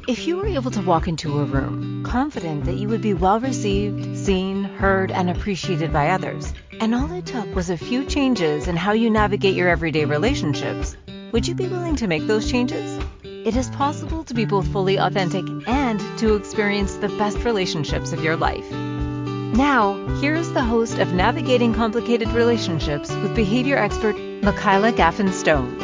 If you were able to walk into a room, confident that you would be well received, seen, heard, and appreciated by others, and all it took was a few changes in how you navigate your everyday relationships, would you be willing to make those changes? It is possible to be both fully authentic and to experience the best relationships of your life. Now, here is the host of Navigating Complicated Relationships with behavior expert Michaela Gaffen Stone.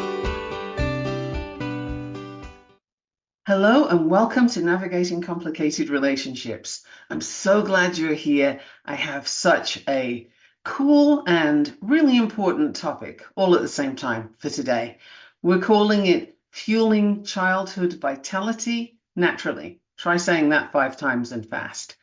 Hello and welcome to Navigating Complicated Relationships. I'm so glad you're here. I have such a cool and really important topic all at the same time for today. We're calling it Fueling Childhood Vitality Naturally. Try saying that 5 times and fast.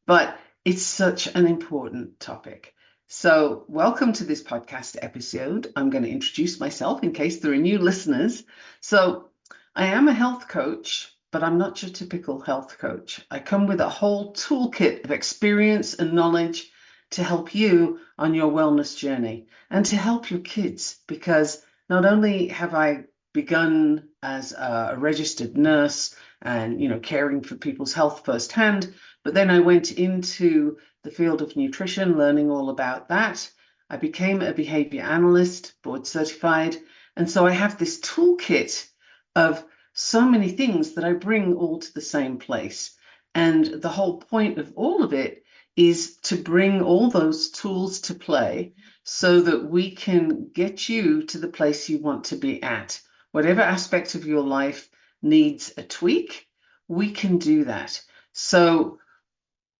But it's such an important topic. So welcome to this podcast episode. I'm going to introduce myself in case there are new listeners. So I am a health coach, but I'm not your typical health coach. I come with a whole toolkit of experience and knowledge to help you on your wellness journey and to help your kids, because not only have I begun as a registered nurse and, caring for people's health firsthand, but then I went into the field of nutrition, learning all about that. I became a behavior analyst, board certified. And so I have this toolkit of so many things that I bring all to the same place. And the whole point of all of it is to bring all those tools to play so that we can get you to the place you want to be at. Whatever aspect of your life needs a tweak, we can do that. So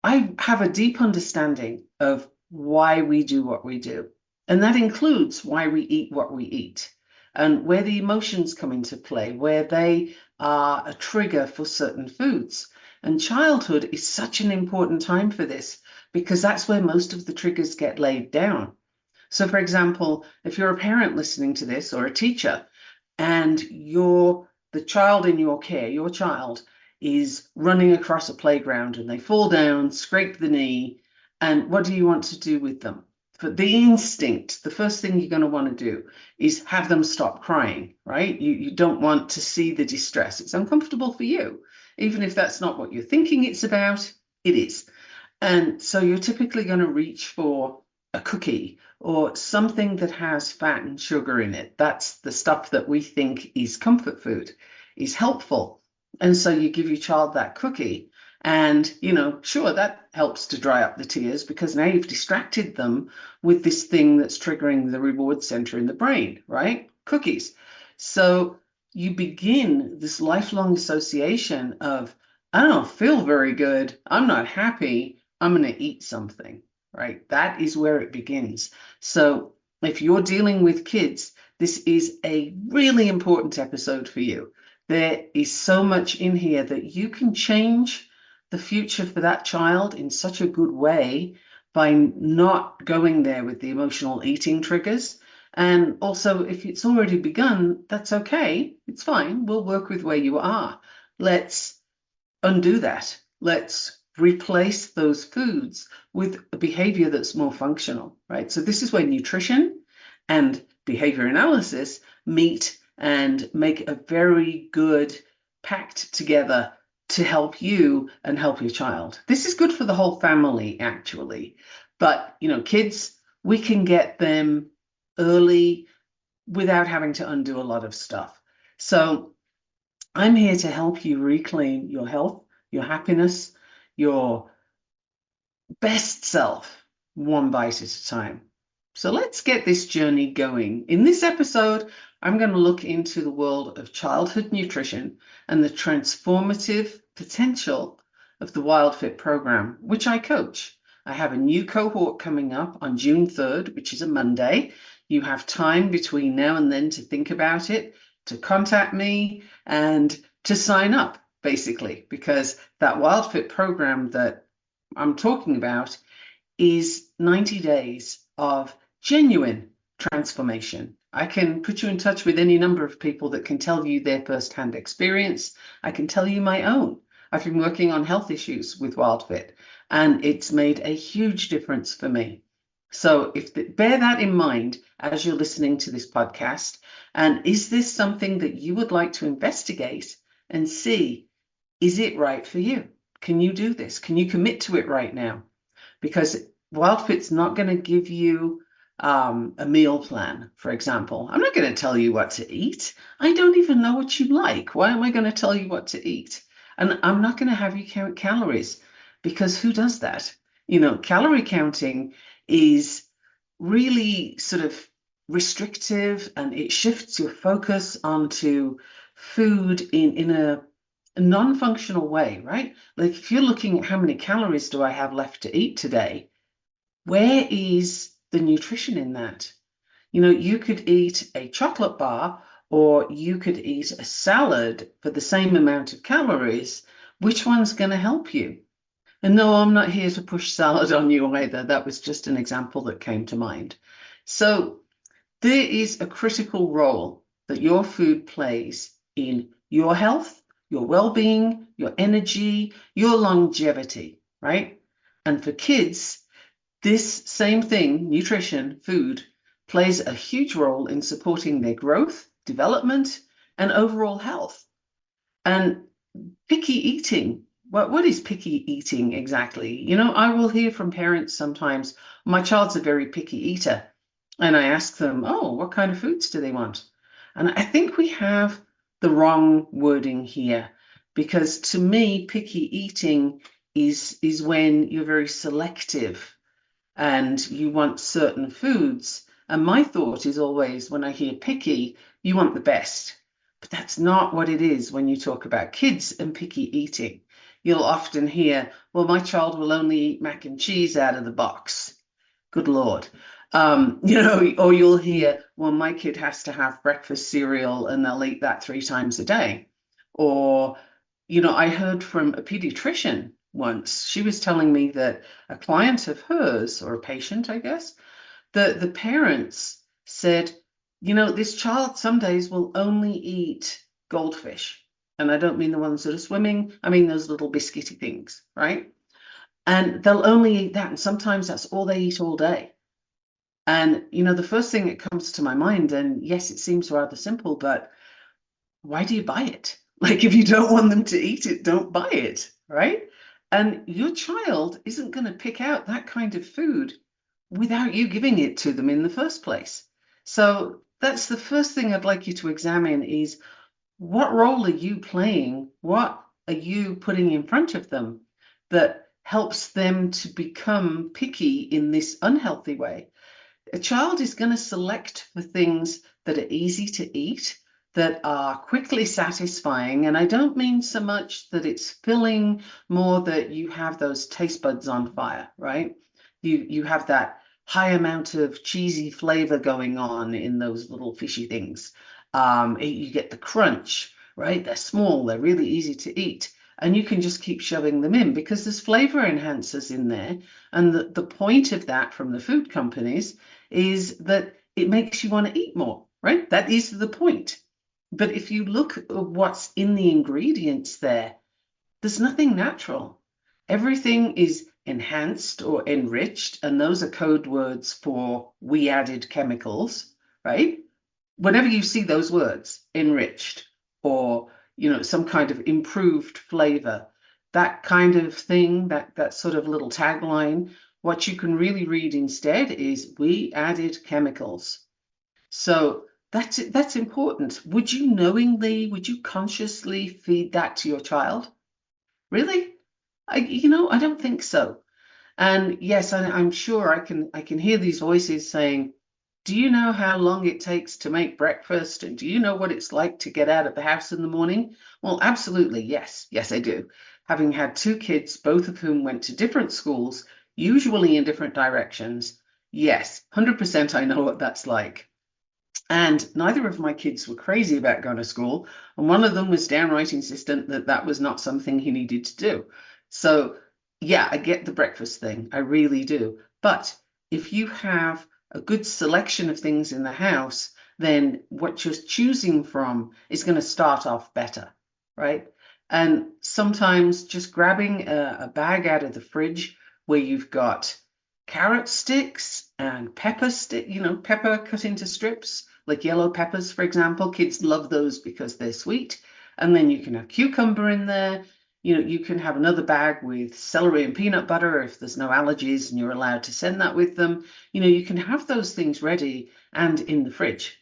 I have a deep understanding of why we do what we do. And that includes why we eat what we eat, and where the emotions come into play, where they are a trigger for certain foods. And childhood is such an important time for this because that's where most of the triggers get laid down. So, for example, if you're a parent listening to this or a teacher and you're the child in your care, your child is running across a playground and they fall down, scrape the knee, and what do you want to do with them? But the instinct, the first thing you're going to want to do is have them stop crying, right? You don't want to see the distress. It's uncomfortable for you. Even if that's not what you're thinking it's about, it is. And so you're typically going to reach for a cookie or something that has fat and sugar in it. That's the stuff that we think is comfort food, is helpful. And so you give your child that cookie. And, sure, that helps to dry up the tears because now you've distracted them with this thing that's triggering the reward center in the brain, right? Cookies. So you begin this lifelong association of, I don't feel very good. I'm not happy. I'm going to eat something, right? That is where it begins. So if you're dealing with kids, this is a really important episode for you. There is so much in here that you can change the future for that child in such a good way by not going there with the emotional eating triggers. And also, if it's already begun, that's okay. It's fine. We'll work with where you are. Let's undo that. Let's replace those foods with a behavior that's more functional, right? So this is where nutrition and behavior analysis meet and make a very good pact together to help you and help your child. This is good for the whole family, actually. But, kids, we can get them early without having to undo a lot of stuff. So I'm here to help you reclaim your health, your happiness, your best self, one bite at a time. So let's get this journey going. In this episode, I'm going to look into the world of childhood nutrition and the transformative potential of the Wildfit program, which I coach. I have a new cohort coming up on June 3rd, which is a Monday. You have time between now and then to think about it, to contact me, and to sign up, basically, because that Wildfit program that I'm talking about is 90 days of genuine transformation. I can put you in touch with any number of people that can tell you their firsthand experience. I can tell you my own. I've been working on health issues with Wildfit, and it's made a huge difference for me. So bear that in mind as you're listening to this podcast. And is this something that you would like to investigate and see is it right for you? Can you do this? Can you commit to it right now? Because Wildfit's not going to give you a meal plan, for example. I'm not going to tell you what to eat. I don't even know what you like. Why am I going to tell you what to eat? And I'm not going to have you count calories, because who does that? Calorie counting is really sort of restrictive, and it shifts your focus onto food in a non-functional way, right? Like if you're looking at how many calories do I have left to eat today, where is the nutrition in that? You could eat a chocolate bar, or you could eat a salad for the same amount of calories. Which one's going to help you? And no, I'm not here to push salad on you either. That was just an example that came to mind. So there is a critical role that your food plays in your health, your well-being, your energy, your longevity, right? And for kids, this same thing, nutrition, food, plays a huge role in supporting their growth, development, and overall health. And picky eating, what is picky eating exactly? I will hear from parents sometimes, my child's a very picky eater. And I ask them, oh, what kind of foods do they want? And I think we have the wrong wording here, because to me, picky eating is when you're very selective and you want certain foods. And my thought is always, when I hear picky, you want the best. But that's not what it is when you talk about kids and picky eating. You'll often hear, well, my child will only eat mac and cheese out of the box. Good Lord. Or you'll hear, well, my kid has to have breakfast cereal and they'll eat that 3 times a day. Or, I heard from a pediatrician once. She was telling me that a client of hers, or a patient, I guess, the parents said, this child some days will only eat goldfish. And I don't mean the ones that are swimming. I mean those little biscuity things, right? And they'll only eat that. And sometimes that's all they eat all day. And, the first thing that comes to my mind, and yes, it seems rather simple, but why do you buy it? Like, if you don't want them to eat it, don't buy it, right? And your child isn't going to pick out that kind of food without you giving it to them in the first place. So that's the first thing I'd like you to examine is, what role are you playing? What are you putting in front of them that helps them to become picky in this unhealthy way? A child is going to select for things that are easy to eat, that are quickly satisfying. And I don't mean so much that it's filling, more that you have those taste buds on fire, right? You have that high amount of cheesy flavor going on in those little fishy things. You get the crunch, right? They're small, they're really easy to eat. And you can just keep shoving them in because there's flavor enhancers in there. And the point of that from the food companies is that it makes you want to eat more, right? That is the point. But if you look at what's in the ingredients there's nothing natural. Everything is enhanced or enriched, and those are code words for we added chemicals, right? Whenever you see those words, enriched or some kind of improved flavor, that kind of thing, that sort of little tagline, what you can really read instead is we added chemicals. So that's important. Would you consciously feed that to your child? Really? I don't think so. And yes, I'm sure I can hear these voices saying, do you know how long it takes to make breakfast? And do you know what it's like to get out of the house in the morning? Well, absolutely, yes. Yes, I do. Having had 2 kids, both of whom went to different schools, usually in different directions, yes, 100% I know what that's like. And neither of my kids were crazy about going to school. And one of them was downright insistent that that was not something he needed to do. So, yeah, I get the breakfast thing. I really do. But if you have a good selection of things in the house, then what you're choosing from is going to start off better, right? And sometimes just grabbing a bag out of the fridge where you've got carrot sticks and pepper pepper cut into strips, like yellow peppers, for example. Kids love those because they're sweet. And then you can have cucumber in there. You can have another bag with celery and peanut butter if there's no allergies and you're allowed to send that with them. You can have those things ready and in the fridge.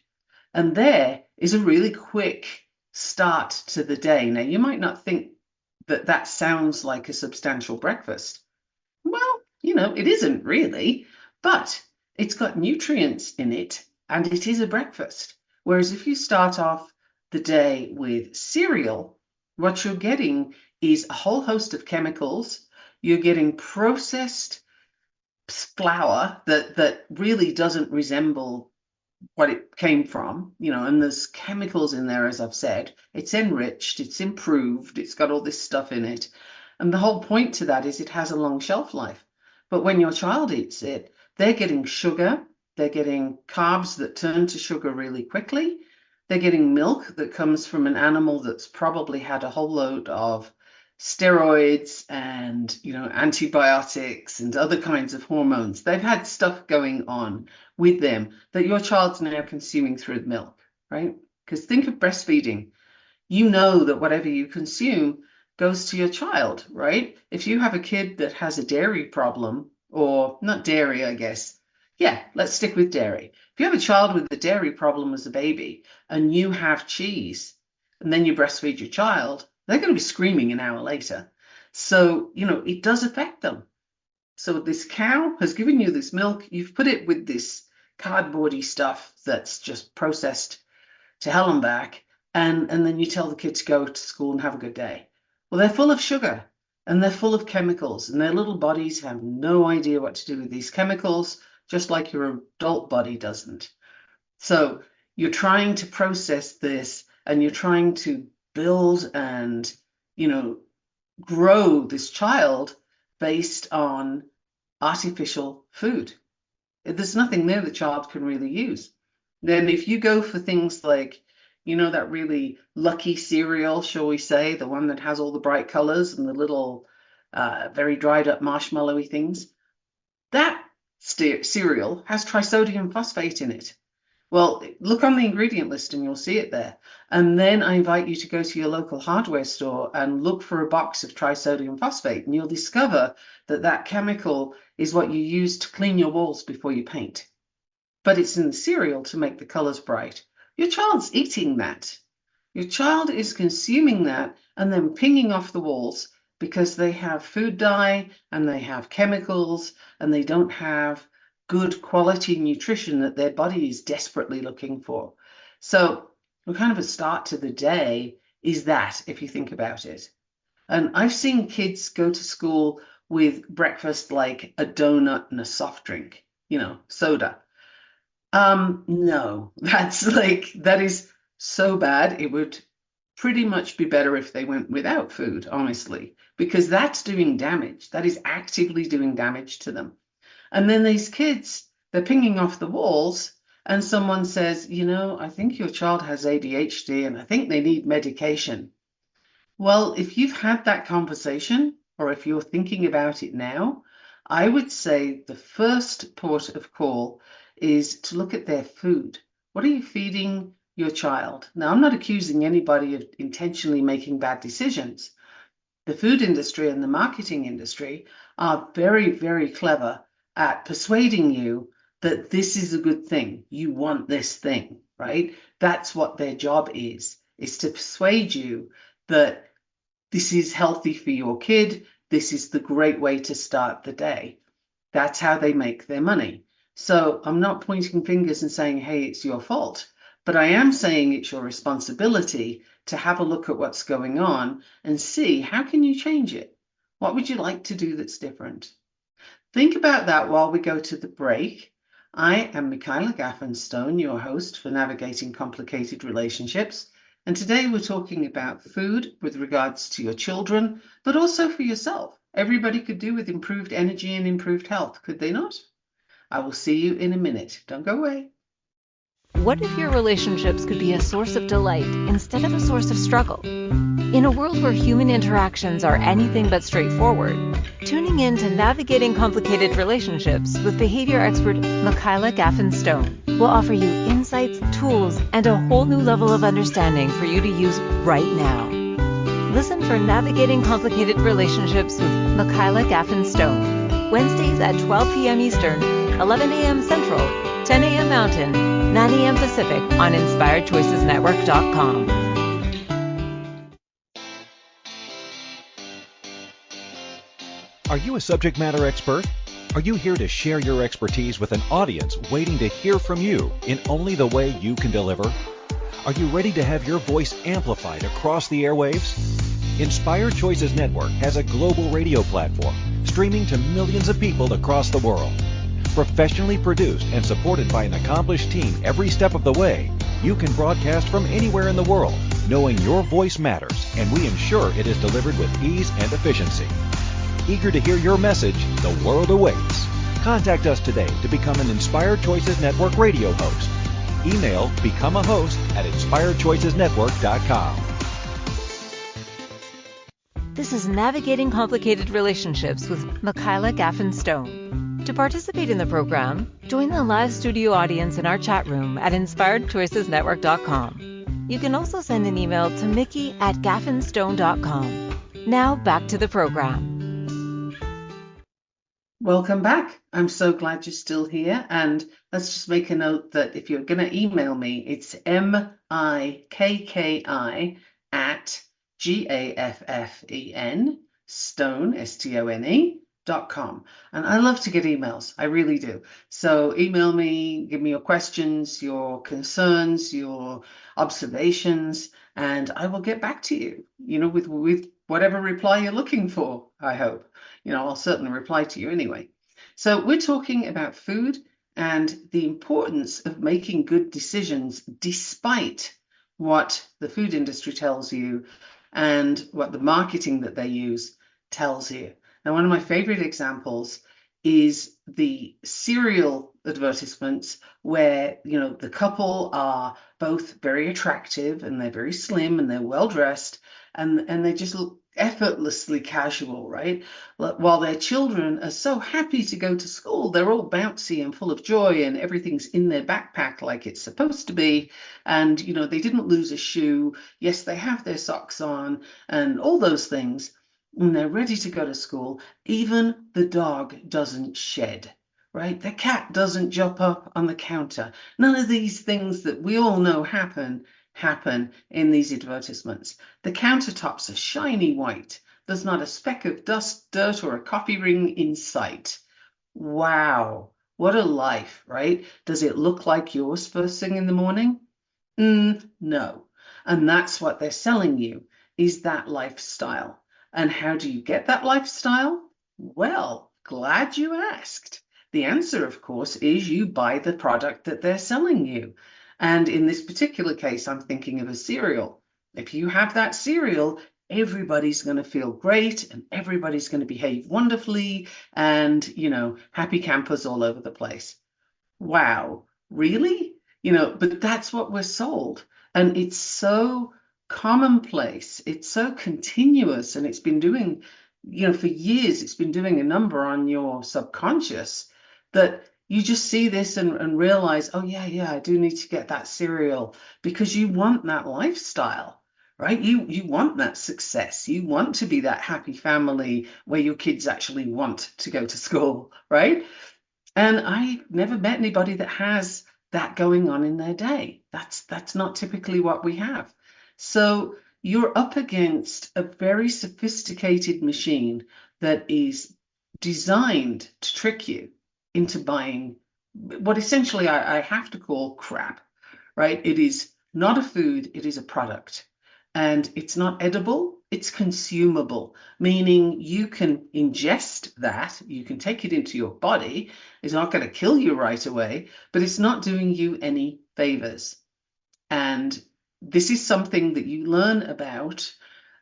And there is a really quick start to the day. Now, you might not think that that sounds like a substantial breakfast. Well, it isn't really, but it's got nutrients in it and it is a breakfast. Whereas if you start off the day with cereal, what you're getting is a whole host of chemicals. You're getting processed flour that really doesn't resemble what it came from, and there's chemicals in there, as I've said. It's enriched, it's improved, it's got all this stuff in it. And the whole point to that is it has a long shelf life. But when your child eats it, they're getting sugar, they're getting carbs that turn to sugar really quickly, they're getting milk that comes from an animal that's probably had a whole load of steroids and antibiotics and other kinds of hormones. They've had stuff going on with them that your child's now consuming through the milk, right? Because think of breastfeeding. You know that whatever you consume goes to your child, right? If you have a kid that has a dairy problem, or not dairy, I guess. Yeah, let's stick with dairy. If you have a child with a dairy problem as a baby and you have cheese and then you breastfeed your child, they're going to be screaming an hour later. So, it does affect them. So this cow has given you this milk, you've put it with this cardboardy stuff that's just processed to hell and back, and then you tell the kid to go to school and have a good day. Well, they're full of sugar and they're full of chemicals, and their little bodies have no idea what to do with these chemicals, just like your adult body doesn't. So you're trying to process this and you're trying to build and, grow this child based on artificial food. There's nothing there the child can really use. Then if you go for things like, that really lucky cereal, shall we say, the one that has all the bright colors and the little very dried up marshmallowy things, that cereal has trisodium phosphate in it. Well, look on the ingredient list and you'll see it there. And then I invite you to go to your local hardware store and look for a box of trisodium phosphate, and you'll discover that that chemical is what you use to clean your walls before you paint. But it's in the cereal to make the colors bright. Your child's eating that. Your child is consuming that and then pinging off the walls because they have food dye and they have chemicals and they don't have good quality nutrition that their body is desperately looking for. So kind of a start to the day is that, if you think about it. And I've seen kids go to school with breakfast like a donut and a soft drink, soda. No, that is so bad. It would pretty much be better if they went without food, honestly, because that's doing damage. That is actively doing damage to them. And then these kids, they're pinging off the walls and someone says, I think your child has ADHD and I think they need medication. Well, if you've had that conversation or if you're thinking about it now, I would say the first port of call is to look at their food. What are you feeding your child? Now, I'm not accusing anybody of intentionally making bad decisions. The food industry and the marketing industry are very, very clever at persuading you that this is a good thing. You want this thing, right? That's what their job is to persuade you that this is healthy for your kid. This is the great way to start the day. That's how they make their money. So I'm not pointing fingers and saying, hey, it's your fault, but I am saying it's your responsibility to have a look at what's going on and see how can you change it? What would you like to do that's different? Think about that while we go to the break. I am Michaela Gaffen Stone, your host for Navigating Complicated Relationships. And today we're talking about food with regards to your children, but also for yourself. Everybody could do with improved energy and improved health, could they not? I will see you in a minute. Don't go away. What if your relationships could be a source of delight instead of a source of struggle? In a world where human interactions are anything but straightforward, tuning in to Navigating Complicated Relationships with behavior expert Michaela Gaffen Stone will offer you insights, tools, and a whole new level of understanding for you to use right now. Listen for Navigating Complicated Relationships with Michaela Gaffen Stone. Wednesdays at 12 p.m. Eastern, 11 a.m. Central, 10 a.m. Mountain, 9 a.m. Pacific on InspiredChoicesNetwork.com. Are you a subject matter expert? Are you here to share your expertise with an audience waiting to hear from you in only the way you can deliver? Are you ready to have your voice amplified across the airwaves? Inspired Choices Network has a global radio platform streaming to millions of people across the world. Professionally produced and supported by an accomplished team every step of the way, you can broadcast from anywhere in the world, knowing your voice matters, and we ensure it is delivered with ease and efficiency. Eager to hear your message, the world awaits. Contact us today to become an Inspired Choices Network radio host. Email become a host at inspiredchoicesnetwork.com. This is Navigating Complicated Relationships with Michaela Gaffen Stone. To participate in the program, join the live studio audience in our chat room at inspiredchoicesnetwork.com. You can also send an email to mickey@gaffenstone.com. Now back to the program. Welcome back. I'm so glad you're still here. And let's just make a note that if you're going to email me, it's mikki@gaffen stone, stone.com. And I love to get emails. I really do. So email me, give me your questions, your concerns, your observations, and I will get back to you, with whatever reply you're looking for, I hope. I'll certainly reply to you anyway. So we're talking about food and the importance of making good decisions despite what the food industry tells you and what the marketing that they use tells you. Now, one of my favorite examples is the cereal advertisements where, the couple are both very attractive and they're very slim and they're well dressed and they just look effortlessly casual, right? While their children are so happy to go to school, they're all bouncy and full of joy and everything's in their backpack like it's supposed to be. And, they didn't lose a shoe. Yes, they have their socks on and all those things. And they're ready to go to school. Even the dog doesn't shed, right? The cat doesn't jump up on the counter. None of these things that we all know happen in these advertisements. The countertops are shiny white. There's not a speck of dust, dirt, or a coffee ring in sight. Wow, what a life, right? Does it look like yours first thing in the morning? No. And that's what they're selling you, is that lifestyle. And how do you get that lifestyle? Well, glad you asked. The answer, of course, is you buy the product that they're selling you. And in this particular case, I'm thinking of a cereal. If you have that cereal, everybody's going to feel great and everybody's going to behave wonderfully and, happy campers all over the place. Wow, really? But that's what we're sold. And it's so commonplace. It's so continuous. And it's been doing, for years, it's been doing a number on your subconscious that you just see this and realize, oh, yeah, I do need to get that cereal because you want that lifestyle, right? You want that success. You want to be that happy family where your kids actually want to go to school, right? And I never met anybody that has that going on in their day. That's not typically what we have. So you're up against a very sophisticated machine that is designed to trick you into buying what essentially I have to call crap, right? It is not a food, it is a product. And it's not edible, it's consumable, meaning you can ingest that, you can take it into your body. It's not going to kill you right away, but it's not doing you any favors. And this is something that you learn about,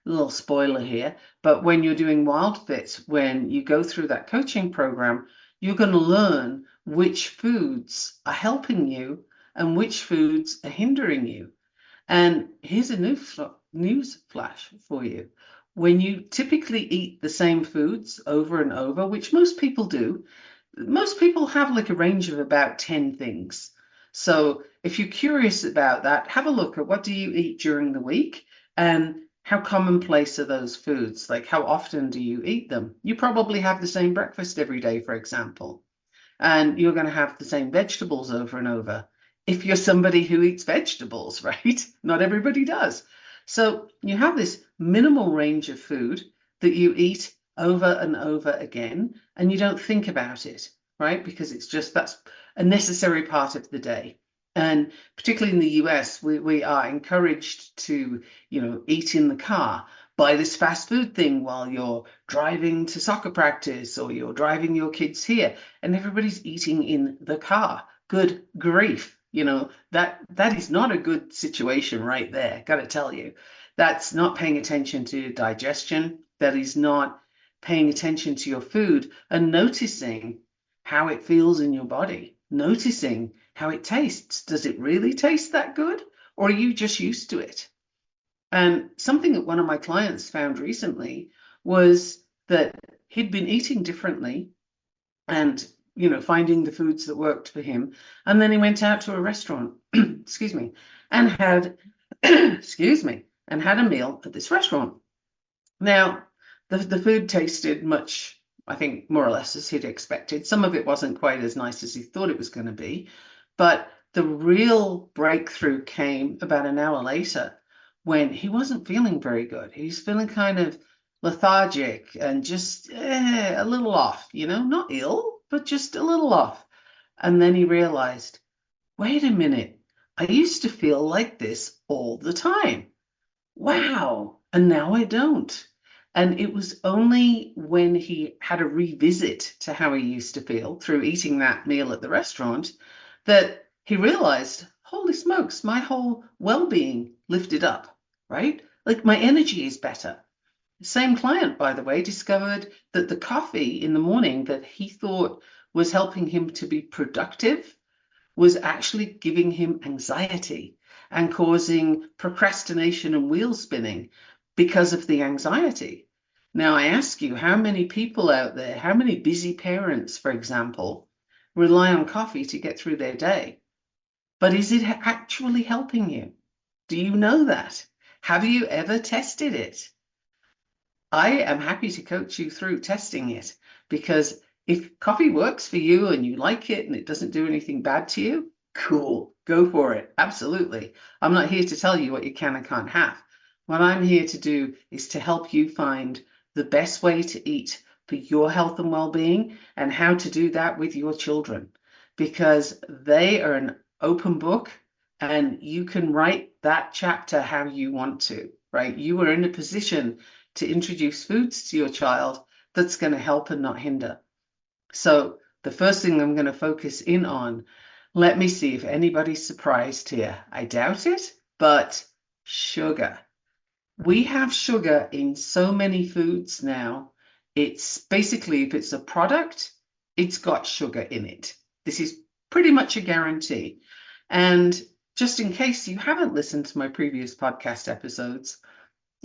a little spoiler here, but when you're doing Wildfit, when you go through that coaching program, you're going to learn which foods are helping you and which foods are hindering you. And here's a news flash for you. When you typically eat the same foods over and over, which most people do, most people have like a range of about 10 things. So if you're curious about that, have a look at what do you eat during the week and how commonplace are those foods? Like, how often do you eat them? You probably have the same breakfast every day, for example, and you're going to have the same vegetables over and over. If you're somebody who eats vegetables, right? Not everybody does. So you have this minimal range of food that you eat over and over again, and you don't think about it, right? Because it's just that's a necessary part of the day. And particularly in the US, we are encouraged to, eat in the car, buy this fast food thing while you're driving to soccer practice or you're driving your kids here, and everybody's eating in the car. Good grief. That is not a good situation right there. Got to tell you, that's not paying attention to digestion. That is not paying attention to your food and noticing how it feels in your body, noticing how it tastes. Does it really taste that good, or are you just used to it? And something that one of my clients found recently was that he'd been eating differently and finding the foods that worked for him. And then he went out to a restaurant, excuse me, and had, excuse me, and had a meal at this restaurant. Now, the food tasted much, I think, more or less as he'd expected. Some of it wasn't quite as nice as he thought it was going to be. But the real breakthrough came about an hour later when he wasn't feeling very good. He was feeling kind of lethargic and just a little off, not ill, but just a little off. And then he realized, wait a minute, I used to feel like this all the time. Wow. And now I don't. And it was only when he had a revisit to how he used to feel through eating that meal at the restaurant that he realized, holy smokes, my whole well-being lifted up, right? Like my energy is better. Same client, by the way, discovered that the coffee in the morning that he thought was helping him to be productive was actually giving him anxiety and causing procrastination and wheel spinning because of the anxiety. Now, I ask you, how many people out there, how many busy parents, for example, rely on coffee to get through their day? But is it actually helping you? Do you know that? Have you ever tested it? I am happy to coach you through testing it, because if coffee works for you and you like it and it doesn't do anything bad to you, cool, go for it. Absolutely. I'm not here to tell you what you can and can't have. What I'm here to do is to help you find the best way to eat for your health and well-being, and how to do that with your children, because they are an open book and you can write that chapter how you want to, right? You are in a position to introduce foods to your child that's going to help and not hinder. So the first thing I'm going to focus in on, let me see if anybody's surprised here. I doubt it, but sugar. We have sugar in so many foods now. It's basically, if it's a product, it's got sugar in it. This is pretty much a guarantee. And just in case you haven't listened to my previous podcast episodes,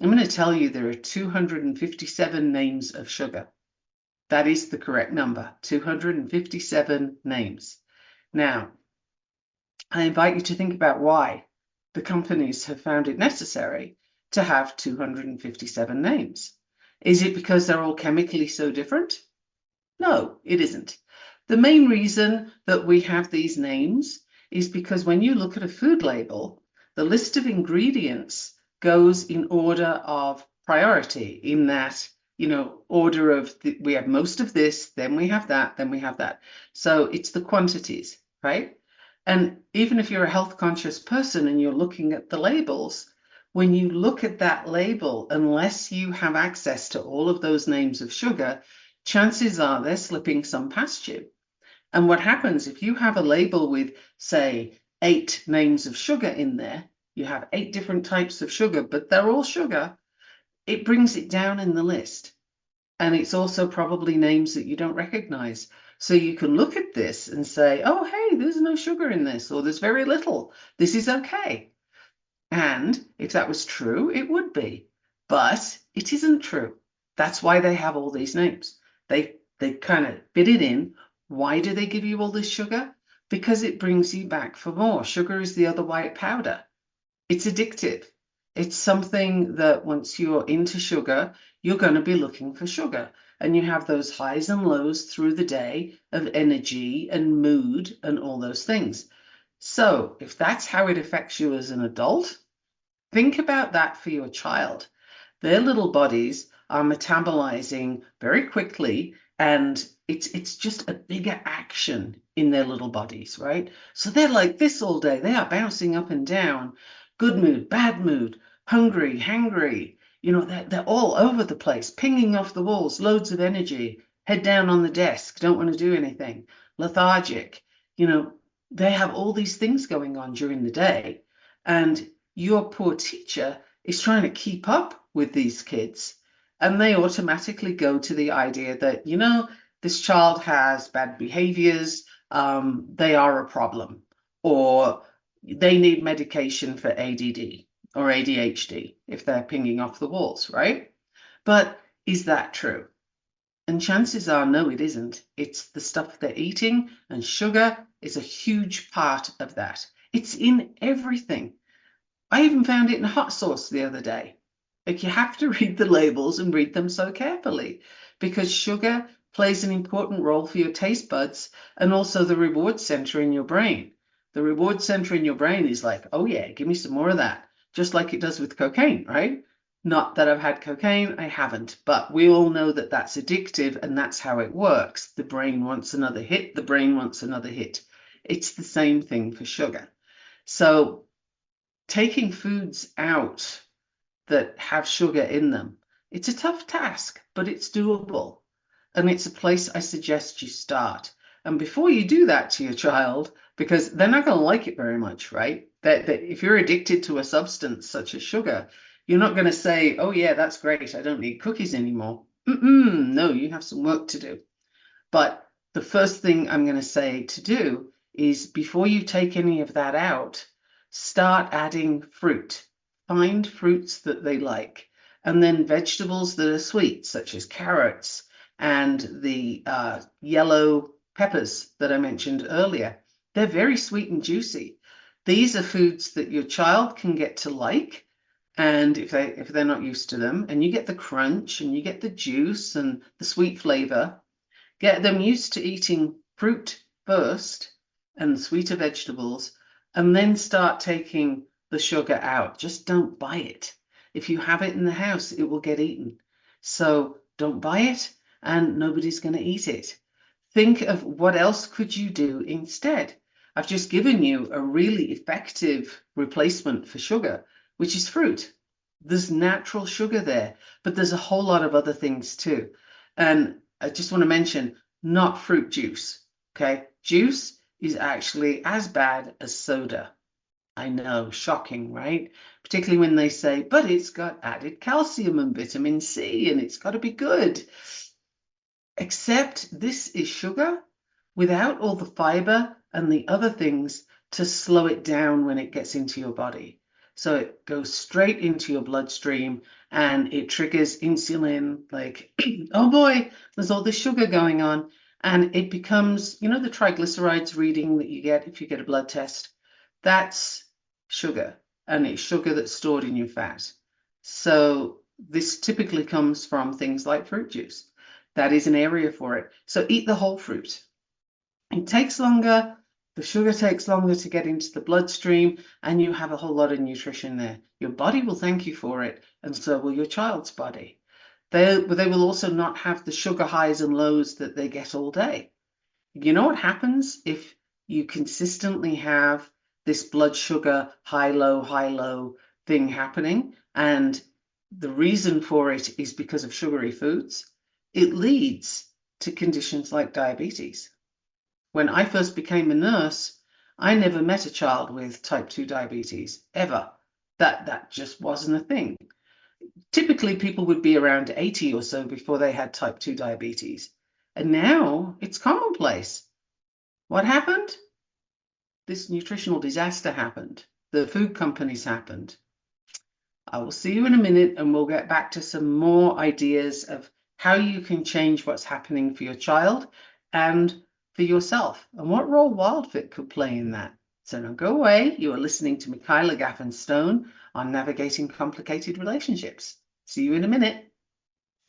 I'm going to tell you there are 257 names of sugar. That is the correct number, 257 names. Now, I invite you to think about why the companies have found it necessary to have 257 names. Is it because they're all chemically so different? No, it isn't. The main reason that we have these names is because when you look at a food label, the list of ingredients goes in order of priority, in that, order of we have most of this, then we have that, then we have that. So it's the quantities, right? And even if you're a health conscious person and you're looking at the labels, when you look at that label, unless you have access to all of those names of sugar, chances are they're slipping some past you. And what happens if you have a label with, say, 8 names of sugar in there, you have 8 different types of sugar, but they're all sugar, it brings it down in the list. And it's also probably names that you don't recognize. So you can look at this and say, oh, hey, there's no sugar in this, or there's very little. This is okay. And if that was true, it would be. But it isn't true. That's why they have all these names. They kind of fit it in. Why do they give you all this sugar? Because it brings you back for more. Sugar is the other white powder. It's addictive. It's something that once you're into sugar, you're going to be looking for sugar. And you have those highs and lows through the day of energy and mood and all those things. So if that's how it affects you as an adult, think about that for your child. Their little bodies are metabolizing very quickly, and it's just a bigger action in their little bodies, right? So they're like this all day. They are bouncing up and down, good mood, bad mood, hungry, hangry. They're all over the place, pinging off the walls, loads of energy, head down on the desk, don't want to do anything, lethargic. They have all these things going on during the day, and your poor teacher is trying to keep up with these kids, and they automatically go to the idea that, this child has bad behaviors, they are a problem, or they need medication for ADD or ADHD if they're pinging off the walls, right? But is that true? And chances are, no, it isn't. It's the stuff they're eating, and sugar is a huge part of that. It's in everything. I even found it in hot sauce the other day. Like, you have to read the labels and read them so carefully, because sugar plays an important role for your taste buds and also the reward center in your brain. The reward center in your brain is like, oh yeah, give me some more of that, just like it does with cocaine, right? Not that I've had cocaine, I haven't, but we all know that that's addictive, and that's how it works. The brain wants another hit, the brain wants another hit. It's the same thing for sugar. So taking foods out that have sugar in them, it's a tough task, but it's doable. And it's a place I suggest you start. And before you do that to your child, because they're not going to like it very much, right? That if you're addicted to a substance such as sugar, you're not going to say, oh yeah, that's great, I don't need cookies anymore. No, you have some work to do. But the first thing I'm going to say to do is, before you take any of that out, start adding fruit. Find fruits that they like. And then vegetables that are sweet, such as carrots and the yellow peppers that I mentioned earlier. They're very sweet and juicy. These are foods that your child can get to like, and if they're not used to them, and you get the crunch and you get the juice and the sweet flavor. Get them used to eating fruit first and sweeter vegetables, and then start taking the sugar out. Just don't buy it. If you have it in the house, it will get eaten. So don't buy it, and nobody's going to eat it. Think of what else could you do instead. I've just given you a really effective replacement for sugar, which is fruit. There's natural sugar there, but there's a whole lot of other things too. And I just want to mention, not fruit juice, okay? Juice is actually as bad as soda. I know, shocking, right? Particularly when they say, but it's got added calcium and vitamin C and it's got to be good. Except this is sugar without all the fiber and the other things to slow it down when it gets into your body. So it goes straight into your bloodstream and it triggers insulin, like, oh boy, there's all this sugar going on. And it becomes, the triglycerides reading that you get if you get a blood test, that's sugar. And it's sugar that's stored in your fat. So this typically comes from things like fruit juice. That is an area for it. So eat the whole fruit. It takes longer. The sugar takes longer to get into the bloodstream, and you have a whole lot of nutrition there. Your body will thank you for it, and so will your child's body. They will also not have the sugar highs and lows that they get all day. You know what happens if you consistently have this blood sugar high, low thing happening? And the reason for it is because of sugary foods. It leads to conditions like diabetes. When I first became a nurse, I never met a child with type 2 diabetes, ever. That just wasn't a thing. Typically, people would be around 80 or so before they had type 2 diabetes. And now it's commonplace. What happened? This nutritional disaster happened. The food companies happened. I will see you in a minute, and we'll get back to some more ideas of how you can change what's happening for your child and for yourself, and what role Wildfit could play in that. So now go away. You are listening to Michaela Gaffen Stone on Navigating Complicated Relationships. See you in a minute.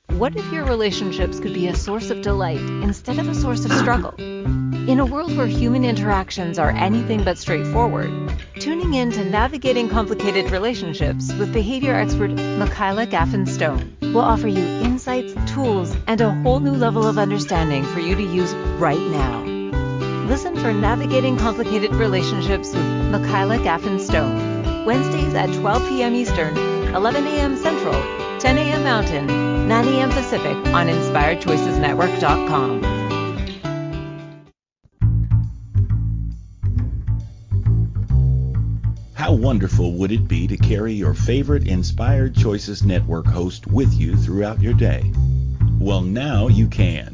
What if your relationships could be a source of delight instead of a source of struggle? In a world where human interactions are anything but straightforward, tuning in to Navigating Complicated Relationships with behavior expert Michaela Gaffen Stone will offer you insights, tools, and a whole new level of understanding for you to use right now. Listen for Navigating Complicated Relationships with Michaela Gaffen Stone, Wednesdays at 12 p.m. Eastern, 11 a.m. Central, 10 a.m. Mountain, 9 a.m. Pacific on InspiredChoicesNetwork.com. How wonderful would it be to carry your favorite Inspired Choices Network host with you throughout your day? Well, now you can.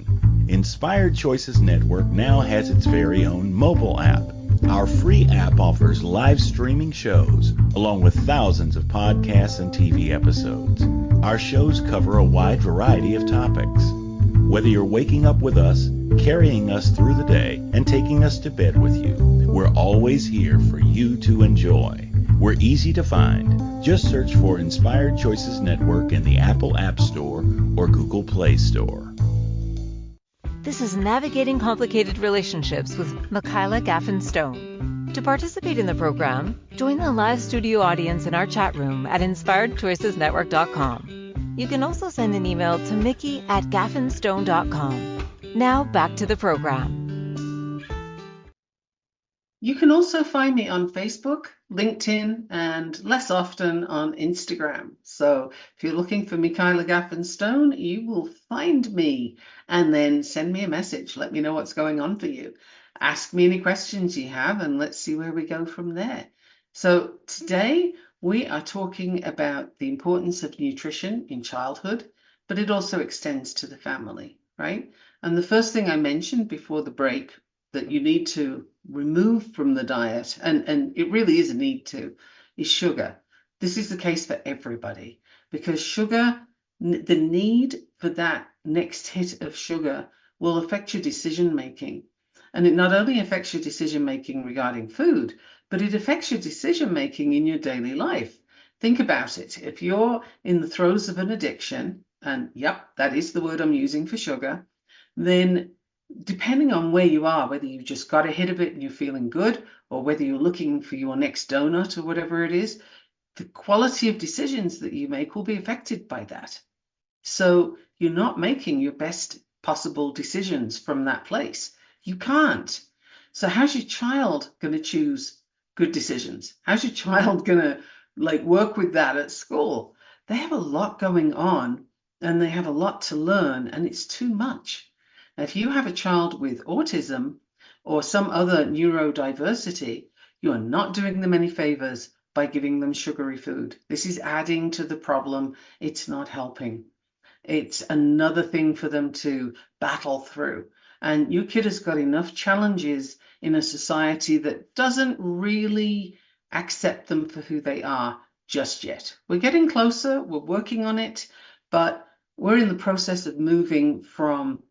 Inspired Choices Network now has its very own mobile app. Our free app offers live streaming shows, along with thousands of podcasts and TV episodes. Our shows cover a wide variety of topics. Whether you're waking up with us, carrying us through the day, and taking us to bed with you, we're always here for you to enjoy. We're easy to find. Just search for Inspired Choices Network in the Apple App Store or Google Play Store. This is Navigating Complicated Relationships with Michaela Gaffen Stone. To participate in the program, join the live studio audience in our chat room at InspiredChoicesNetwork.com. You can also send an email to mickey@gaffenstone.com. Now back to the program. You can also find me on Facebook, LinkedIn, and less often on Instagram. So if you're looking for Michaela Gaffen Stone, you will find me and then send me a message. Let me know what's going on for you. Ask me any questions you have and let's see where we go from there. So today we are talking about the importance of nutrition in childhood, but it also extends to the family, right? And the first thing I mentioned before the break that you need to remove from the diet, and it really is a need to, is sugar. This is the case for everybody because sugar, the need for that next hit of sugar will affect your decision making. And it not only affects your decision making regarding food, but it affects your decision making in your daily life. Think about it. If you're in the throes of an addiction, and yep, that is the word I'm using for sugar, then depending on where you are, whether you just got a hit of it and you're feeling good, or whether you're looking for your next donut or whatever it is, the quality of decisions that you make will be affected by that. So you're not making your best possible decisions from that place. You can't. So how's your child going to choose good decisions? How's your child going to work with that at school? They have a lot going on and they have a lot to learn, and it's too much. If you have a child with autism or some other neurodiversity, you are not doing them any favors by giving them sugary food. This is adding to the problem. It's not helping. It's another thing for them to battle through. And your kid has got enough challenges in a society that doesn't really accept them for who they are just yet. We're getting closer. We're working on it, but we're in the process of moving from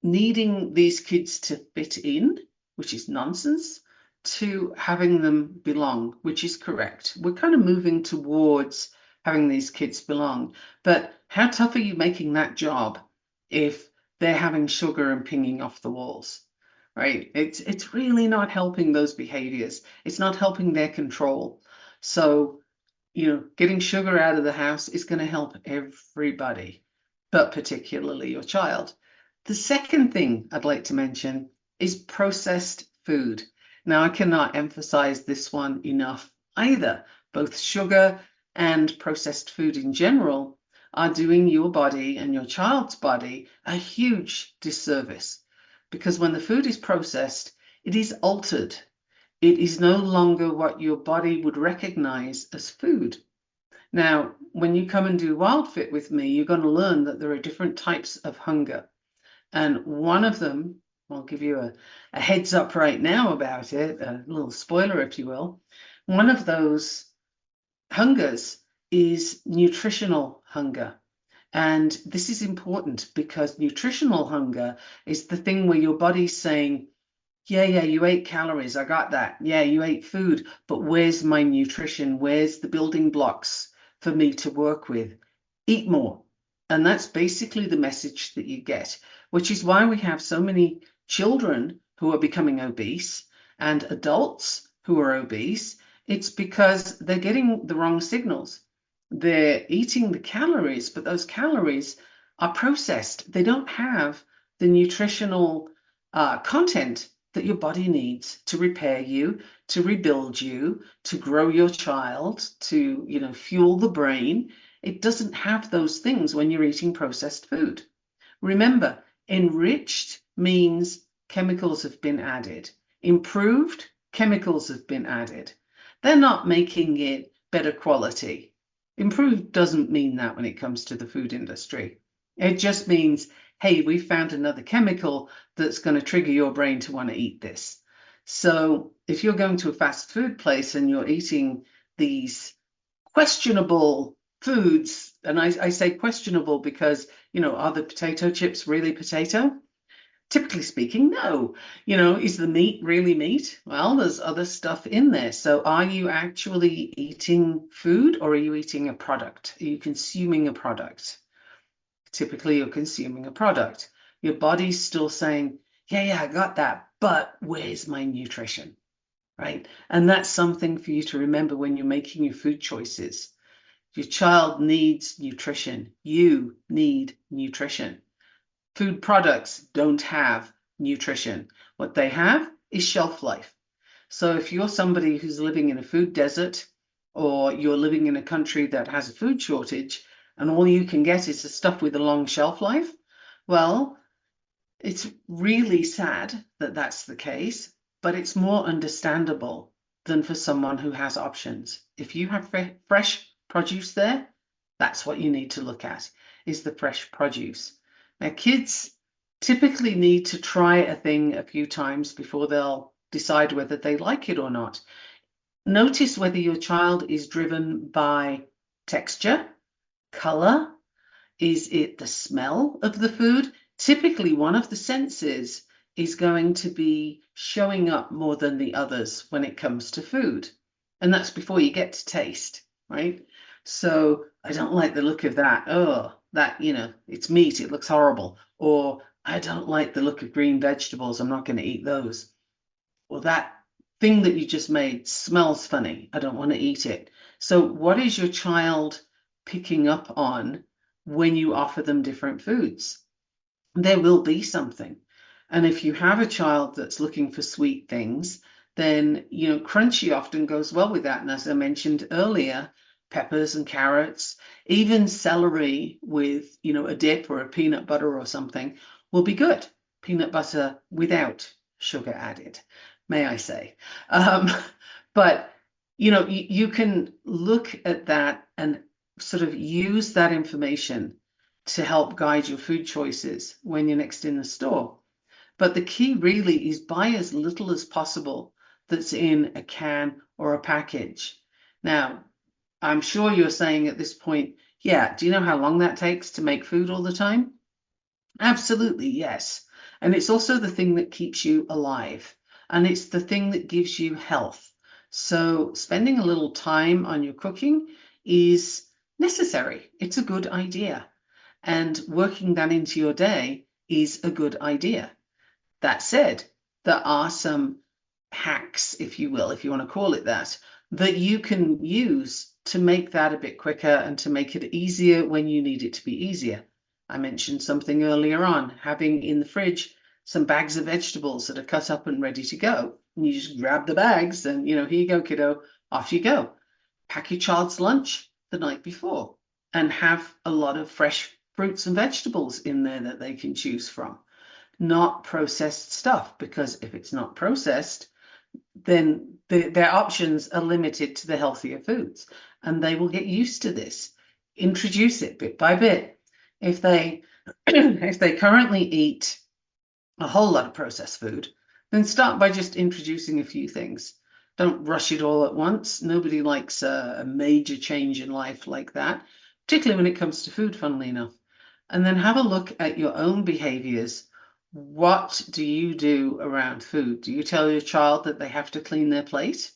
needing these kids to fit in, which is nonsense, to having them belong, which is correct. We're kind of moving towards having these kids belong. But how tough are you making that job if they're having sugar and pinging off the walls, right? It's really not helping those behaviors. It's not helping their control. So, getting sugar out of the house is going to help everybody, but particularly your child. The second thing I'd like to mention is processed food. Now, I cannot emphasize this one enough either. Both sugar and processed food in general are doing your body and your child's body a huge disservice, because when the food is processed, it is altered. It is no longer what your body would recognize as food. Now, when you come and do Wildfit with me, you're going to learn that there are different types of hunger. And one of them, I'll give you a heads up right now about it, a little spoiler, if you will. One of those hungers is nutritional hunger. And this is important because nutritional hunger is the thing where your body's saying, Yeah, you ate calories. I got that. Yeah, you ate food, but where's my nutrition? Where's the building blocks for me to work with? Eat more. And that's basically the message that you get, which is why we have so many children who are becoming obese and adults who are obese. It's because they're getting the wrong signals. They're eating the calories, but those calories are processed. They don't have the nutritional content that your body needs to repair you, to rebuild you, to grow your child, to, fuel the brain. It doesn't have those things when you're eating processed food. Remember, enriched means chemicals have been added. Improved, chemicals have been added. They're not making it better quality. Improved doesn't mean that when it comes to the food industry. It just means, hey, we found another chemical that's going to trigger your brain to want to eat this. So if you're going to a fast food place and you're eating these questionable foods, and I say questionable because, are the potato chips really potato? Typically speaking, no. Is the meat really meat? Well, there's other stuff in there. So are you actually eating food, or are you eating a product? Are you consuming a product? Typically, you're consuming a product. Your body's still saying, yeah, I got that, but where's my nutrition, right? And that's something for you to remember when you're making your food choices. Your child needs nutrition. You need nutrition. Food products don't have nutrition. What they have is shelf life. So if you're somebody who's living in a food desert, or you're living in a country that has a food shortage, and all you can get is the stuff with a long shelf life, well, it's really sad that that's the case, but it's more understandable than for someone who has options. If you have fresh produce there, that's what you need to look at, is the fresh produce. Now, kids typically need to try a thing a few times before they'll decide whether they like it or not. Notice whether your child is driven by texture, color. Is it the smell of the food? Typically, one of the senses is going to be showing up more than the others when it comes to food. And that's before you get to taste, right? So I don't like the look of that. Oh, that, it's meat. It looks horrible. Or I don't like the look of green vegetables. I'm not going to eat those. Or that thing that you just made smells funny. I don't want to eat it. So what is your child picking up on when you offer them different foods? There will be something. And if you have a child that's looking for sweet things, then, crunchy often goes well with that. And as I mentioned earlier, peppers and carrots, even celery with, a dip or a peanut butter or something will be good. Peanut butter without sugar added, may I say. But, you can look at that and sort of use that information to help guide your food choices when you're next in the store. But the key really is buy as little as possible that's in a can or a package. Now, I'm sure you're saying at this point, yeah, do you know how long that takes to make food all the time? Absolutely, yes. And it's also the thing that keeps you alive. And it's the thing that gives you health. So spending a little time on your cooking is necessary. It's a good idea. And working that into your day is a good idea. That said, there are some hacks, if you will, if you want to call it that you can use to make that a bit quicker and to make it easier when you need it to be easier. I mentioned something earlier on, having in the fridge some bags of vegetables that are cut up and ready to go. And you just grab the bags and, here you go, kiddo, off you go. Pack your child's lunch the night before and have a lot of fresh fruits and vegetables in there that they can choose from. Not processed stuff, because if it's not processed, then their options are limited to the healthier foods, and they will get used to this. Introduce it bit by bit. If they currently eat a whole lot of processed food, then start by just introducing a few things. Don't rush it all at once. Nobody likes a major change in life like that, particularly when it comes to food, funnily enough. And then have a look at your own behaviors. What do you do around food? Do you tell your child that they have to clean their plate?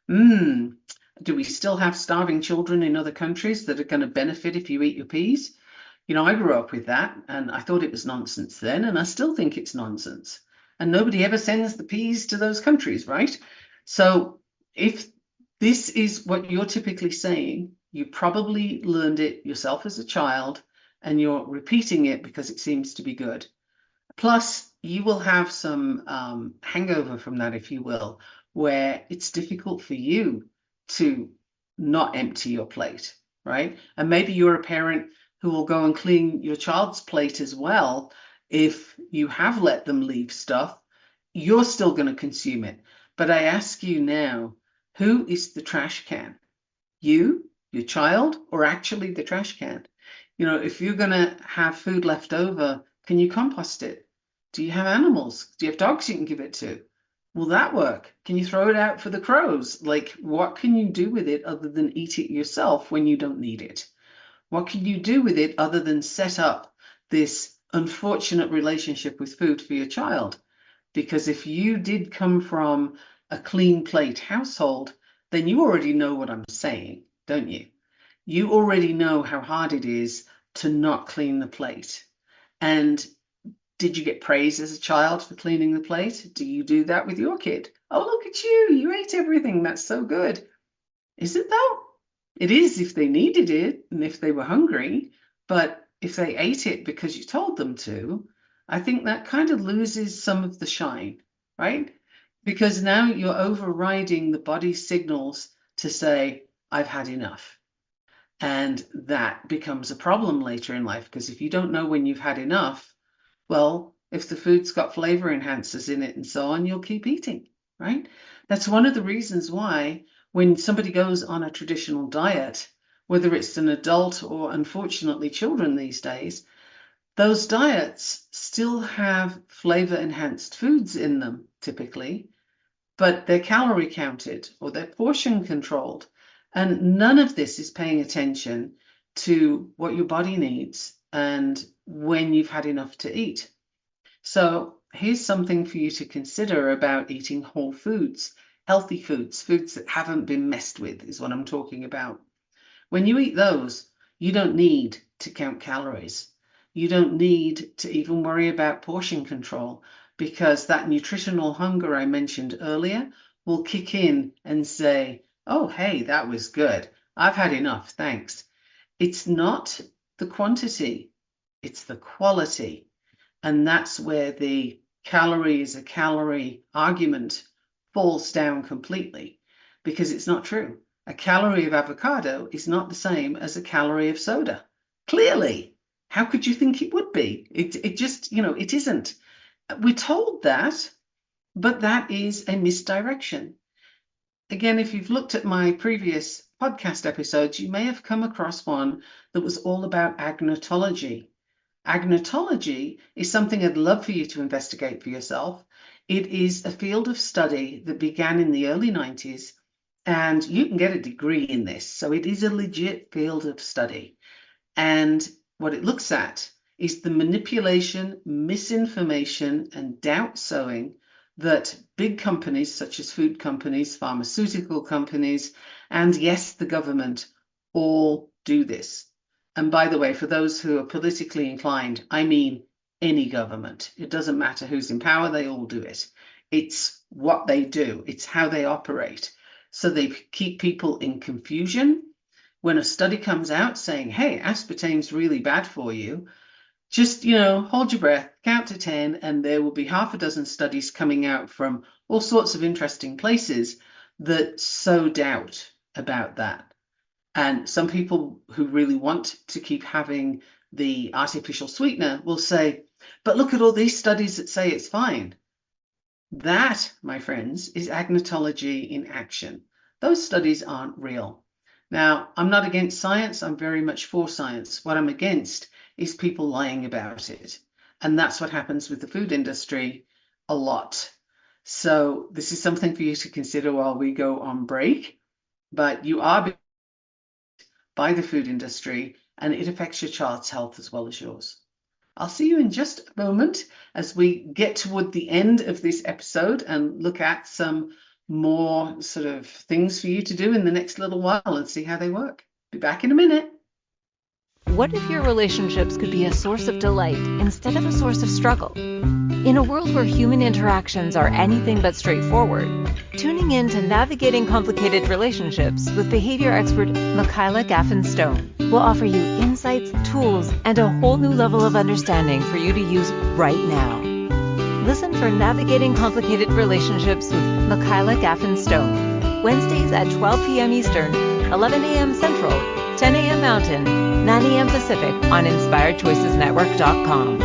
Do we still have starving children in other countries that are going to benefit if you eat your peas? I grew up with that and I thought it was nonsense then, and I still think it's nonsense. And nobody ever sends the peas to those countries, right? So if this is what you're typically saying, you probably learned it yourself as a child and you're repeating it because it seems to be good. Plus, you will have some hangover from that, if you will, where it's difficult for you to not empty your plate, right? And maybe you're a parent who will go and clean your child's plate as well. If you have let them leave stuff, you're still going to consume it. But I ask you now, who is the trash can? You, your child, or actually the trash can? If you're going to have food left over, can you compost it? Do you have animals? Do you have dogs you can give it to? Will that work? Can you throw it out for the crows? Like, what can you do with it other than eat it yourself when you don't need it? What can you do with it other than set up this unfortunate relationship with food for your child? Because if you did come from a clean plate household, then you already know what I'm saying, don't you? You already know how hard it is to not clean the plate. And did you get praise as a child for cleaning the plate? Do you do that with your kid? Oh, look at you. You ate everything. That's so good. Is it though? It is if they needed it and if they were hungry. But if they ate it because you told them to, I think that kind of loses some of the shine, right? Because now you're overriding the body's signals to say, I've had enough. And that becomes a problem later in life, because if you don't know when you've had enough, well, if the food's got flavor enhancers in it and so on, you'll keep eating, right? That's one of the reasons why when somebody goes on a traditional diet, whether it's an adult or unfortunately children these days, those diets still have flavor enhanced foods in them typically, but they're calorie counted or they're portion controlled. And none of this is paying attention to what your body needs and when you've had enough to eat. So here's something for you to consider about eating whole foods, healthy foods, foods that haven't been messed with is what I'm talking about. When you eat those, you don't need to count calories. You don't need to even worry about portion control, because that nutritional hunger I mentioned earlier will kick in and say, oh, hey, that was good. I've had enough, thanks. It's not the quantity, it's the quality. And that's where the calorie is a calorie argument falls down completely, because it's not true. A calorie of avocado is not the same as a calorie of soda. Clearly, how could you think it would be? It just, it isn't. We're told that, but that is a misdirection. Again, if you've looked at my previous podcast episodes, you may have come across one that was all about agnotology. Agnotology is something I'd love for you to investigate for yourself. It is a field of study that began in the early 90s, and you can get a degree in this. So it is a legit field of study. And what it looks at is the manipulation, misinformation, and doubt sowing that big companies such as food companies, pharmaceutical companies, and yes, the government all do this. And by the way, for those who are politically inclined, I mean any government. It doesn't matter who's in power, they all do it. It's what they do. It's how they operate. So they keep people in confusion. When a study comes out saying, hey, aspartame's really bad for you, just, hold your breath, count to 10, and there will be half a dozen studies coming out from all sorts of interesting places that sow doubt about that. And some people who really want to keep having the artificial sweetener will say, but look at all these studies that say it's fine. That, my friends, is agnotology in action. Those studies aren't real. Now, I'm not against science. I'm very much for science. What I'm against is people lying about it. And that's what happens with the food industry a lot. So this is something for you to consider while we go on break. But you are by the food industry, and it affects your child's health as well as yours. I'll see you in just a moment as we get toward the end of this episode and look at some more sort of things for you to do in the next little while and see how they work. Be back in a minute. What if your relationships could be a source of delight instead of a source of struggle? In a world where human interactions are anything but straightforward, tuning in to Navigating Complicated Relationships with behavior expert Michaela Gaffen Stone will offer you insights, tools, and a whole new level of understanding for you to use right now. Listen for Navigating Complicated Relationships with Michaela Gaffen Stone, Wednesdays at 12 p.m. Eastern, 11 a.m. Central, 10 a.m. Mountain, 9 a.m. Pacific on InspiredChoicesNetwork.com.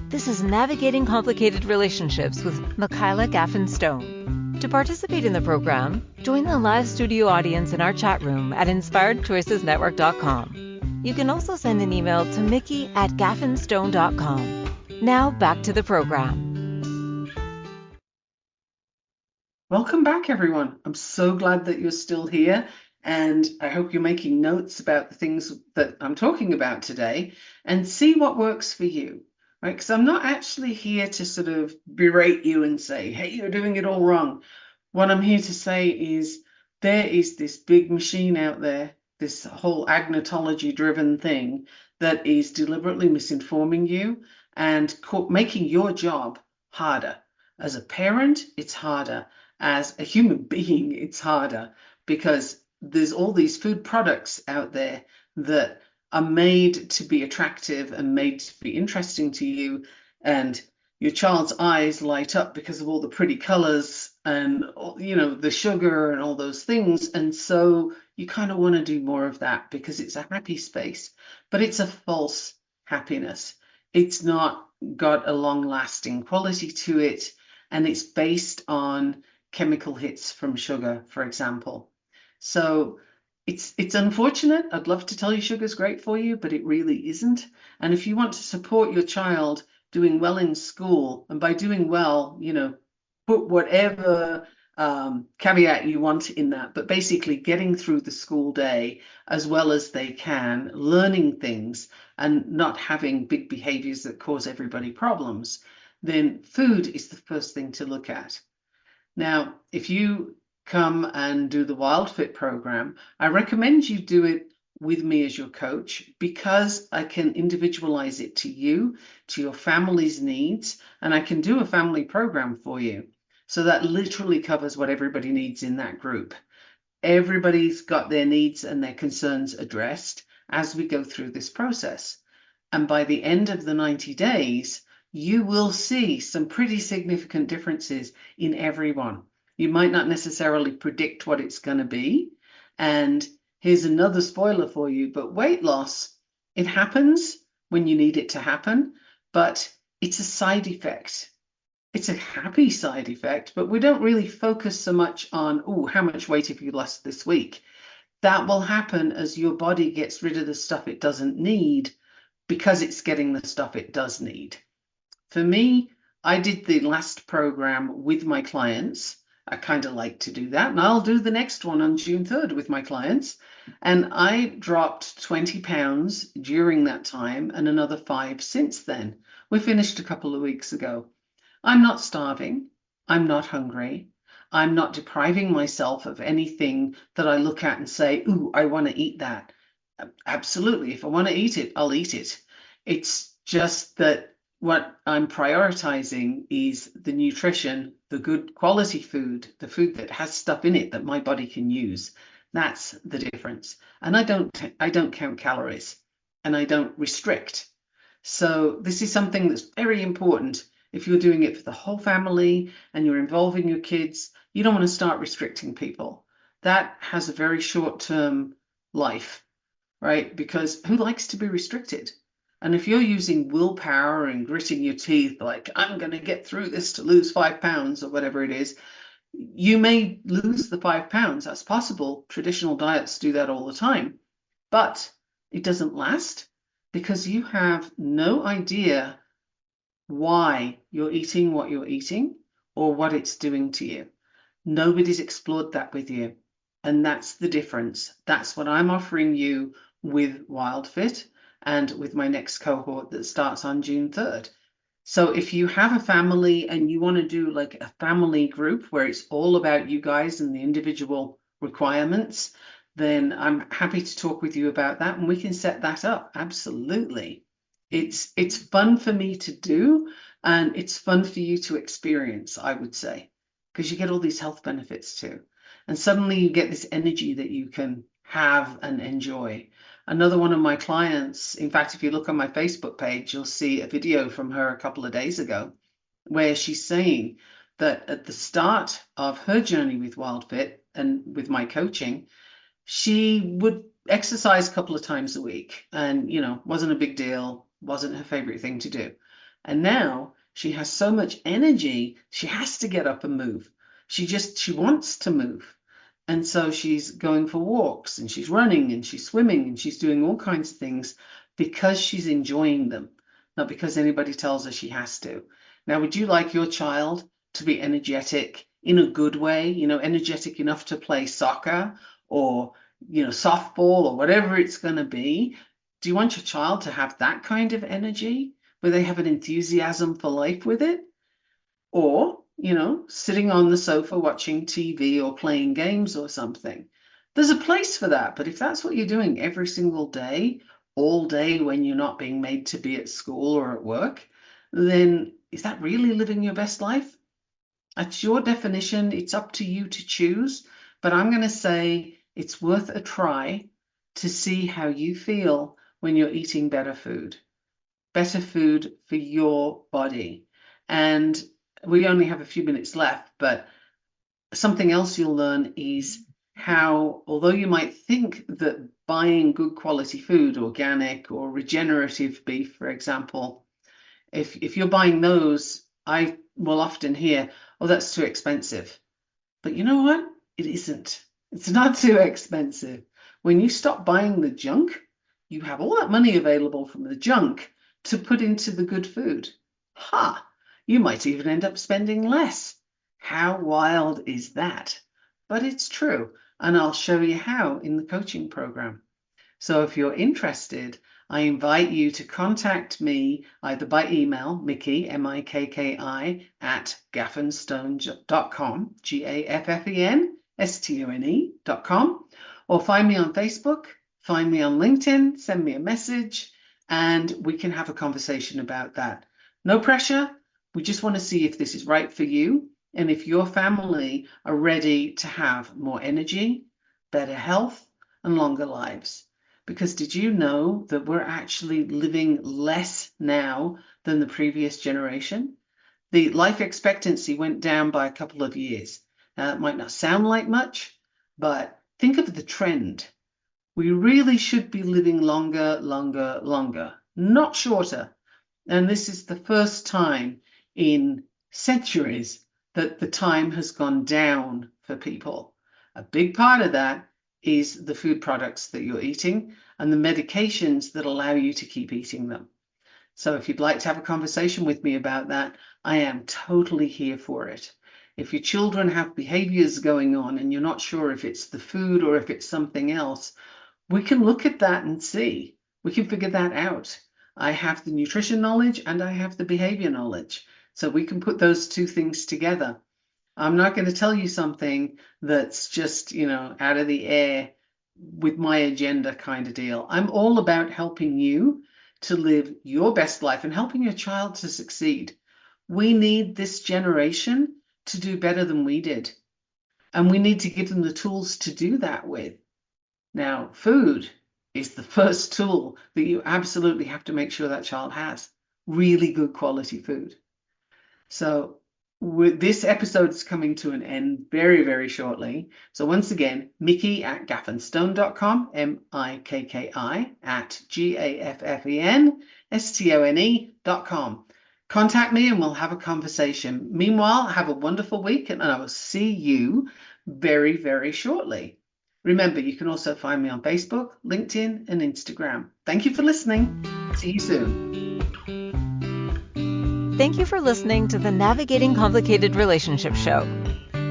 This is Navigating Complicated Relationships with Michaela Gaffen Stone. To participate in the program, join the live studio audience in our chat room at InspiredChoicesNetwork.com. You can also send an email to mickey@gaffenstone.com. Now back to the program. Welcome back, everyone. I'm so glad that you're still here, and I hope you're making notes about the things that I'm talking about today and see what works for you. Right? Because I'm not actually here to sort of berate you and say, hey, you're doing it all wrong. What I'm here to say is there is this big machine out there, this whole agnotology-driven thing that is deliberately misinforming you and making your job harder. As a parent, it's harder. As a human being, it's harder because there's all these food products out there that are made to be attractive and made to be interesting to you, and your child's eyes light up because of all the pretty colors and the sugar and all those things, and so you kind of want to do more of that because it's a happy space, but it's a false happiness. It's not got a long-lasting quality to it, and it's based on chemical hits from sugar, for example. So it's unfortunate. I'd love to tell you sugar's great for you, but it really isn't. And if you want to support your child doing well in school, and by doing well, put whatever caveat you want in that, but basically getting through the school day as well as they can, learning things and not having big behaviors that cause everybody problems, then food is the first thing to look at. Now, if you come and do the Wildfit program, I recommend you do it with me as your coach because I can individualize it to you, to your family's needs, and I can do a family program for you. So that literally covers what everybody needs in that group. Everybody's got their needs and their concerns addressed as we go through this process. And by the end of the 90 days, you will see some pretty significant differences in everyone. You might not necessarily predict what it's going to be. And here's another spoiler for you, but weight loss, it happens when you need it to happen, but it's a side effect. It's a happy side effect, but we don't really focus so much on, how much weight have you lost this week? That will happen as your body gets rid of the stuff it doesn't need because it's getting the stuff it does need. For me, I did the last program with my clients. I kind of like to do that, and I'll do the next one on June 3rd with my clients. And I dropped 20 pounds during that time and another 5 since then. We finished a couple of weeks ago. I'm not starving. I'm not hungry. I'm not depriving myself of anything that I look at and say, I want to eat that. Absolutely. If I want to eat it, I'll eat it. It's just that what I'm prioritizing is the nutrition, the good quality food, the food that has stuff in it that my body can use. That's the difference. And I don't count calories and I don't restrict. So this is something that's very important. If you're doing it for the whole family and you're involving your kids, you don't want to start restricting people. That has a very short-term life, right? Because who likes to be restricted? And if you're using willpower and gritting your teeth, like, I'm going to get through this to lose 5 pounds or whatever it is, you may lose the 5 pounds. That's possible. Traditional diets do that all the time. But it doesn't last because you have no idea why you're eating what you're eating or what it's doing to you. Nobody's explored that with you. And that's the difference. That's what I'm offering you with Wildfit. and with my next cohort that starts on June 3rd. So if you have a family and you want to do like a family group where it's all about you guys and the individual requirements, then I'm happy to talk with you about that, and we can set that up. Absolutely. It's fun for me to do, and it's fun for you to experience, I would say, because you get all these health benefits too. And suddenly you get this energy that you can have and enjoy. Another one of my clients, in fact, if you look on my Facebook page, you'll see a video from her a couple of days ago where she's saying that at the start of her journey with Wildfit and with my coaching, she would exercise a couple of times a week and, wasn't a big deal, wasn't her favorite thing to do. And now she has so much energy, she has to get up and move. She wants to move. And so she's going for walks and she's running and she's swimming and she's doing all kinds of things because she's enjoying them, not because anybody tells her she has to. Now, would you like your child to be energetic in a good way, energetic enough to play soccer or, softball or whatever it's going to be? Do you want your child to have that kind of energy where they have an enthusiasm for life with it? Or, sitting on the sofa watching TV or playing games or something. There's a place for that. But if that's what you're doing every single day, all day when you're not being made to be at school or at work, then is that really living your best life? That's your definition. It's up to you to choose. But I'm going to say it's worth a try to see how you feel when you're eating better food for your body. And we only have a few minutes left, but something else you'll learn is how, although you might think that buying good quality food, organic or regenerative beef, for example, if you're buying those, I will often hear, oh, that's too expensive. But you know what? It isn't. It's not too expensive. When you stop buying the junk, you have all that money available from the junk to put into the good food. You might even end up spending less. How wild is that? But it's true, and I'll show you how in the coaching program. So if you're interested, I invite you to contact me either by email, Mickey, M-I-K-K-I, at gaffenstone.com, GAFFENSTONE.com, or find me on Facebook, find me on LinkedIn, send me a message, and we can have a conversation about that. No pressure. We just want to see if this is right for you and if your family are ready to have more energy, better health, and longer lives. Because did you know that we're actually living less now than the previous generation? The life expectancy went down by a couple of years. Now, that might not sound like much, but think of the trend. We really should be living longer, not shorter. And this is the first time in centuries that the time has gone down for people. A big part of that is the food products that you're eating and the medications that allow you to keep eating them. So if you'd like to have a conversation with me about that, I am totally here for it. If your children have behaviors going on and you're not sure if it's the food or if it's something else, we can look at that and see. We can figure that out. I have the nutrition knowledge and I have the behavior knowledge. So we can put those two things together. I'm not going to tell you something that's just, out of the air with my agenda kind of deal. I'm all about helping you to live your best life and helping your child to succeed. We need this generation to do better than we did. And we need to give them the tools to do that with. Now, food is the first tool that you absolutely have to make sure that child has. Really good quality food. So this episode is coming to an end very, very shortly. So once again, Mickey at gaffenstone.com, M-I-K-K-I at GAFFENSTONE.com. Contact me and we'll have a conversation. Meanwhile, have a wonderful week and I will see you very, very shortly. Remember, you can also find me on Facebook, LinkedIn, and Instagram. Thank you for listening. See you soon. Thank you for listening to the Navigating Complicated Relationships show.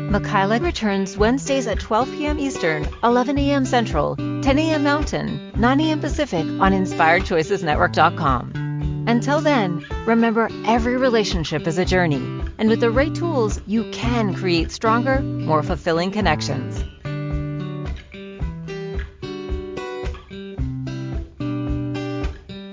Michaela returns Wednesdays at 12 p.m. Eastern, 11 a.m. Central, 10 a.m. Mountain, 9 a.m. Pacific on InspiredChoicesNetwork.com. Until then, remember every relationship is a journey, and with the right tools, you can create stronger, more fulfilling connections.